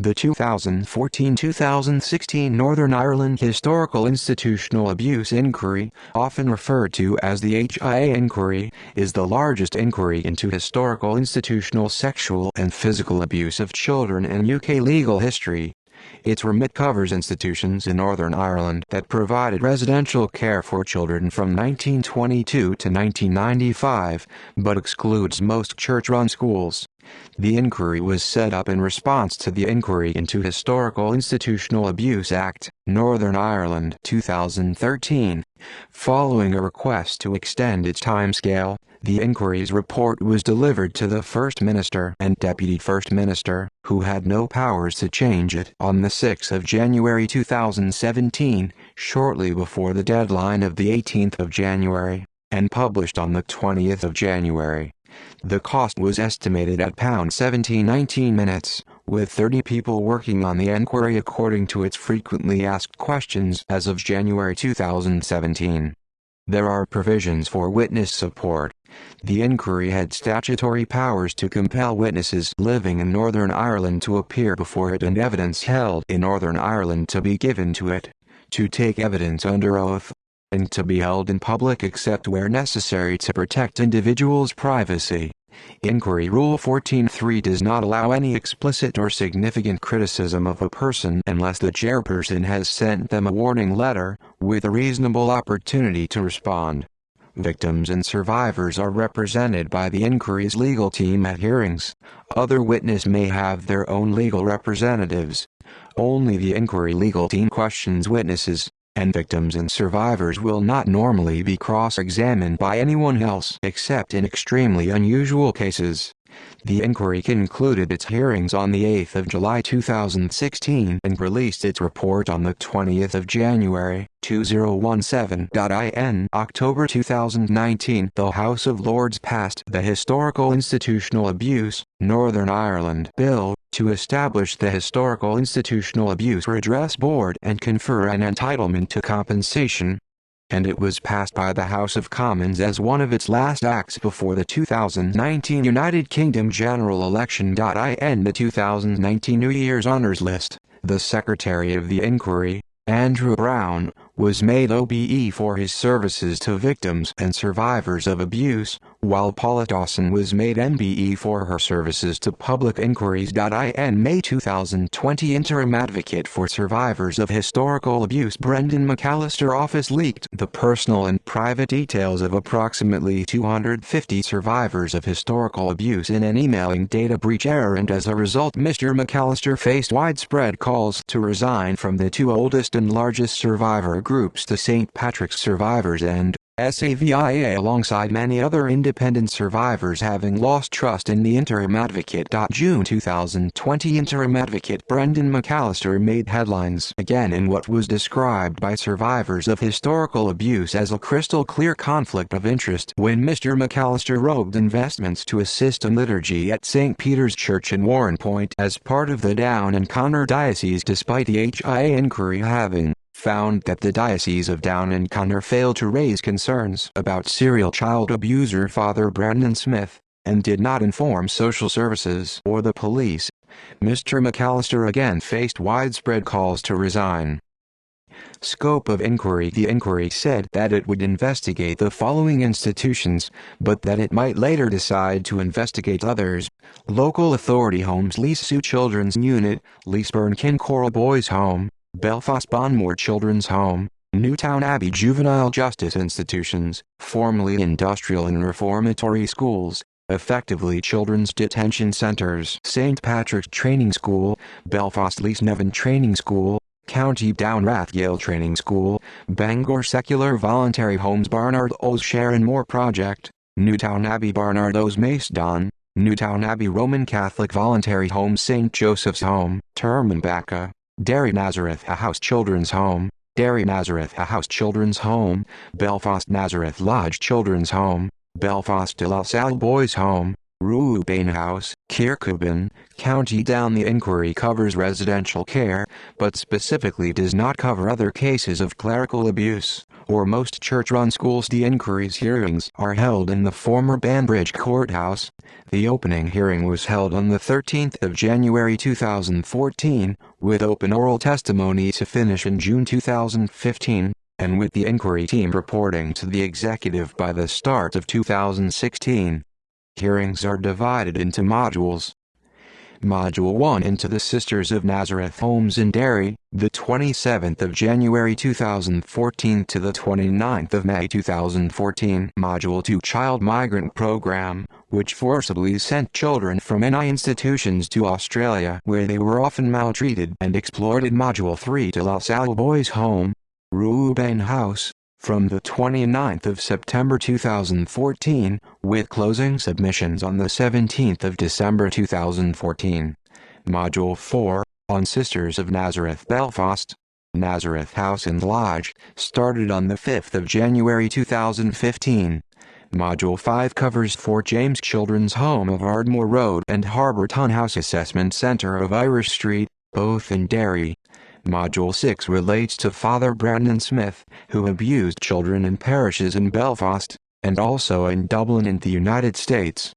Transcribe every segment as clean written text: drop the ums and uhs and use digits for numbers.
The 2014-2016 Northern Ireland Historical Institutional Abuse Inquiry, often referred to as the HIA Inquiry, is the largest inquiry into historical institutional sexual and physical abuse of children in UK legal history. Its remit covers institutions in Northern Ireland that provided residential care for children from 1922 to 1995, but excludes most church-run schools. The inquiry was set up in response to the Inquiry into Historical Institutional Abuse Act, Northern Ireland 2013. Following a request to extend its timescale, the inquiry's report was delivered to the First Minister and Deputy First Minister, who had no powers to change it, on the 6th of January 2017, shortly before the deadline of the 18th of January, and published on the 20th of January. The cost was estimated at £17.19 minutes, with 30 people working on the inquiry according to its frequently asked questions as of January 2017. There are provisions for witness support. The inquiry had statutory powers to compel witnesses living in Northern Ireland to appear before it and evidence held in Northern Ireland to be given to it, to take evidence under oath, and to be held in public except where necessary to protect individuals' privacy. Inquiry Rule 14.3 does not allow any explicit or significant criticism of a person unless the chairperson has sent them a warning letter, with a reasonable opportunity to respond. Victims and survivors are represented by the inquiry's legal team at hearings. Other witnesses may have their own legal representatives. Only the inquiry legal team questions witnesses, and victims and survivors will not normally be cross-examined by anyone else except in extremely unusual cases. The inquiry concluded its hearings on the 8th of July 2016 and released its report on the 20th of January 2017. In October 2019, the House of Lords passed the Historical Institutional Abuse, Northern Ireland Bill, to establish the Historical Institutional Abuse Redress Board and confer an entitlement to compensation, and it was passed by the House of Commons as one of its last acts before the 2019 United Kingdom general election. In the 2019 New Year's Honours List, the Secretary of the Inquiry, Andrew Brown, was made OBE for his services to victims and survivors of abuse, while Paula Dawson was made MBE for her services to public inquiries. In May 2020, Interim Advocate for Survivors of Historical Abuse Brendan Mcallister office leaked the personal and private details of approximately 250 survivors of historical abuse in an emailing data breach error, and as a result Mr. Mcallister faced widespread calls to resign from the two oldest and largest survivor groups, the St. Patrick's Survivors and SAVIA, alongside many other independent survivors having lost trust in the Interim Advocate. June 2020, Interim Advocate Brendan Mcallister made headlines again in what was described by survivors of historical abuse as a crystal clear conflict of interest when Mr. Mcallister robbed investments to assist in liturgy at St. Peter's Church in Warrenpoint as part of the Down and Connor Diocese, despite the HIA inquiry having found that the Diocese of Down and Connor failed to raise concerns about serial child abuser Father Brandon Smith, and did not inform social services or the police. Mr. Mcallister again faced widespread calls to resign. Scope of inquiry: the inquiry said that it would investigate the following institutions, but that it might later decide to investigate others: Local Authority Homes, Leasu Children's Unit, Leesburn Kincorrell Boys Home, Belfast Bonmore Children's Home, Newtown Abbey Juvenile Justice Institutions, formerly industrial and reformatory schools, effectively children's detention centres, St. Patrick's Training School, Belfast Leesneven Training School, County Down Rathgale Training School, Bangor Secular Voluntary Homes, Barnard O's Sharon Moore Project, Newtown Abbey Barnard O's Macedon, Newtown Abbey Roman Catholic Voluntary Home, St. Joseph's Home, Termanbacca, Derry Nazareth House Children's Home, Derry Nazareth House Children's Home, Belfast Nazareth Lodge Children's Home, Belfast De La Salle Boys Home, Ruabain House, Kirkcudbright, County Down. The inquiry covers residential care, but specifically does not cover other cases of clerical abuse, or most church-run schools. The inquiry's hearings are held in the former Banbridge Courthouse. The opening hearing was held on the 13th of January 2014, with open oral testimony to finish in June 2015, and with the inquiry team reporting to the executive by the start of 2016. Hearings are divided into modules. Module 1 into the Sisters of Nazareth Homes in Derry, the 27th of January 2014 to the 29th of May 2014. Module 2 Child Migrant Program, which forcibly sent children from NI institutions to Australia where they were often maltreated and exploited. Module 3 to La Salle Boys Home, Ruben House, from the 29th of September 2014, with closing submissions on the 17th of December 2014. Module 4, on Sisters of Nazareth Belfast, Nazareth House and Lodge, started on the 5th of January 2015. Module 5 covers Fort James Children's Home of Ardmore Road and Harbourton House Assessment Centre of Irish Street, both in Derry. Module 6 relates to Father Brandon Smith, who abused children in parishes in Belfast, and also in Dublin in the United States.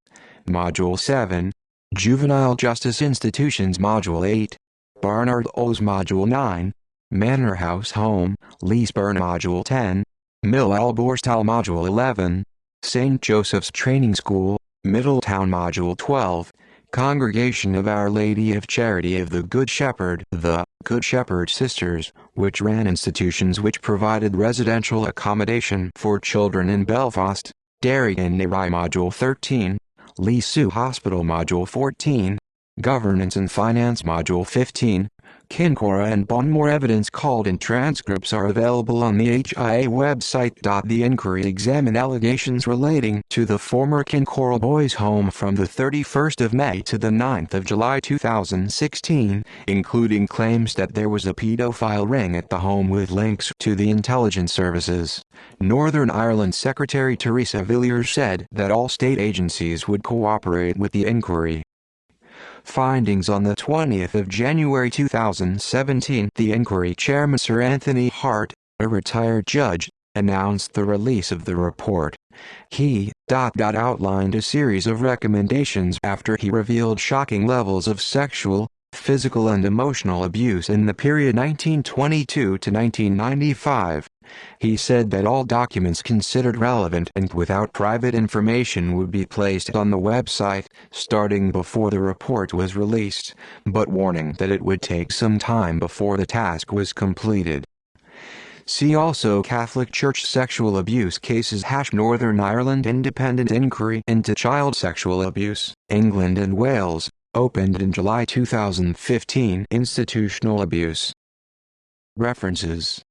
Module 7, Juvenile Justice Institutions. Module 8, Barnard O's. Module 9, Manor House Home, Leesburn. Module 10, Mill Alborstal. Module 11, St. Joseph's Training School, Middletown. Module 12, Congregation of Our Lady of Charity of the Good Shepherd, the Good Shepherd Sisters, which ran institutions which provided residential accommodation for children in Belfast, Derry and Newry. Module 13, Lee Sue Hospital. Module 14, Governance and Finance. Module 15, Kincora and Bon. More evidence called and transcripts are available on the HIA website. The inquiry examined allegations relating to the former Kincora Boys Home from the 31st of May to the 9th of July 2016, including claims that there was a pedophile ring at the home with links to the intelligence services. Northern Ireland Secretary Theresa Villiers said that all state agencies would cooperate with the inquiry. Findings on the 20th of January 2017, the inquiry chairman Sir Anthony Hart, a retired judge, announced the release of the report. He outlined a series of recommendations after he revealed shocking levels of sexual, physical and emotional abuse in the period 1922 to 1995. He said that all documents considered relevant and without private information would be placed on the website, starting before the report was released, but warning that it would take some time before the task was completed. See also Catholic Church sexual abuse cases # Northern Ireland Independent Inquiry into Child Sexual Abuse, England and Wales, opened in July 2015. Institutional abuse. References